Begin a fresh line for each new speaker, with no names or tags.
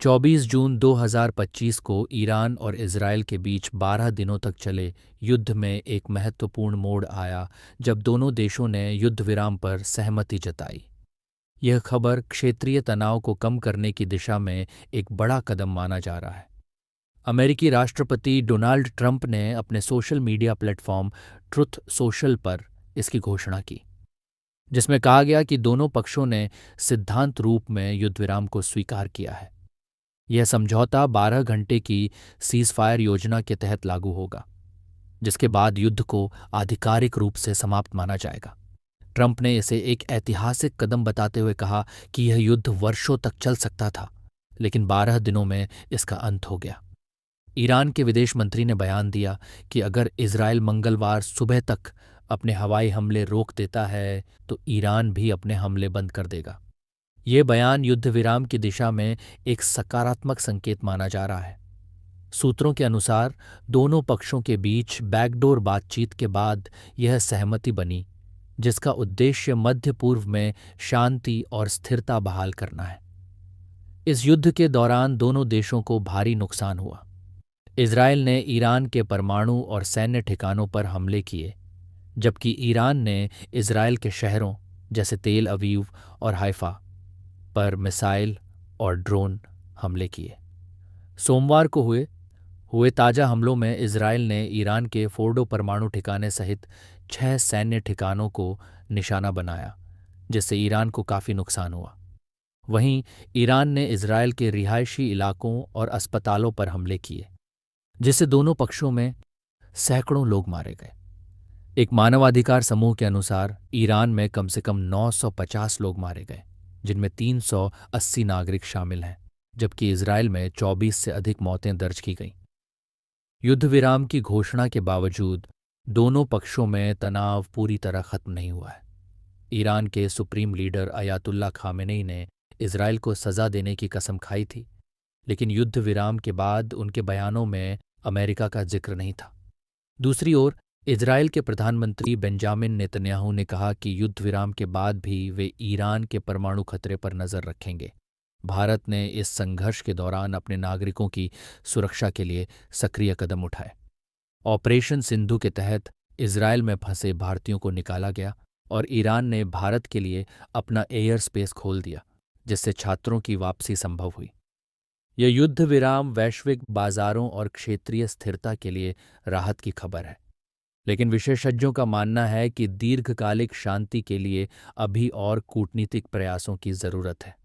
24 जून 2025 को ईरान और इजरायल के बीच 12 दिनों तक चले युद्ध में एक महत्वपूर्ण मोड़ आया जब दोनों देशों ने युद्ध विराम पर सहमति जताई। यह खबर क्षेत्रीय तनाव को कम करने की दिशा में एक बड़ा कदम माना जा रहा है। अमेरिकी राष्ट्रपति डोनाल्ड ट्रंप ने अपने social media platform truth social पर इसकी घोषणा की, जिसमें कहा गया कि दोनों पक्षों ने सिद्धांत रूप में युद्ध विराम को स्वीकार किया है। यह समझौता 12 घंटे की सीज़फायर योजना के तहत लागू होगा, जिसके बाद युद्ध को आधिकारिक रूप से समाप्त माना जाएगा। ट्रंप ने इसे एक ऐतिहासिक कदम बताते हुए कहा कि यह युद्ध वर्षों तक चल सकता था, लेकिन 12 दिनों में इसका अंत हो गया। ईरान के विदेश मंत्री ने बयान दिया कि अगर इजरायल मंगलवार सुबह तक अपने हवाई हमले रोक देता है तो ईरान भी अपने हमले बंद कर देगा। ये बयान युद्ध विराम की दिशा में एक सकारात्मक संकेत माना जा रहा है। सूत्रों के अनुसार दोनों पक्षों के बीच बैकडोर बातचीत के बाद यह सहमति बनी, जिसका उद्देश्य मध्य पूर्व में शांति और स्थिरता बहाल करना है। इस युद्ध के दौरान दोनों देशों को भारी नुकसान हुआ। इजरायल ने ईरान के परमाणु और सैन्य ठिकानों पर हमले किए, जबकि ईरान ने इजरायल के शहरों जैसे तेल अवीव और हाइफा पर मिसाइल और ड्रोन हमले किए। सोमवार को हुए ताज़ा हमलों में इजरायल ने ईरान के फोर्डो परमाणु ठिकाने सहित 6 सैन्य ठिकानों को निशाना बनाया, जिससे ईरान को काफ़ी नुकसान हुआ। वहीं ईरान ने इजरायल के रिहायशी इलाकों और अस्पतालों पर हमले किए, जिससे दोनों पक्षों में सैकड़ों लोग मारे गए। एक मानवाधिकार समूह के अनुसार ईरान में कम से कम 950 लोग मारे गए, जिनमें 380 नागरिक शामिल हैं, जबकि इजरायल में 24 से अधिक मौतें दर्ज की गईं। युद्ध विराम की घोषणा के बावजूद दोनों पक्षों में तनाव पूरी तरह खत्म नहीं हुआ है। ईरान के सुप्रीम लीडर अयातुल्ला खामेनेई ने इजरायल को सजा देने की कसम खाई थी, लेकिन युद्ध विराम के बाद उनके बयानों में अमेरिका का जिक्र नहीं था। दूसरी ओर इजरायल के प्रधानमंत्री बेंजामिन नेतन्याहू ने कहा कि युद्ध विराम के बाद भी वे ईरान के परमाणु खतरे पर नजर रखेंगे। भारत ने इस संघर्ष के दौरान अपने नागरिकों की सुरक्षा के लिए सक्रिय कदम उठाए। ऑपरेशन सिंधु के तहत इजरायल में फंसे भारतीयों को निकाला गया और ईरान ने भारत के लिए अपना एयर स्पेस खोल दिया, जिससे छात्रों की वापसी संभव हुई। यह युद्ध विराम वैश्विक बाजारों और क्षेत्रीय स्थिरता के लिए राहत की खबर है, लेकिन विशेषज्ञों का मानना है कि दीर्घकालिक शांति के लिए अभी और कूटनीतिक प्रयासों की जरूरत है।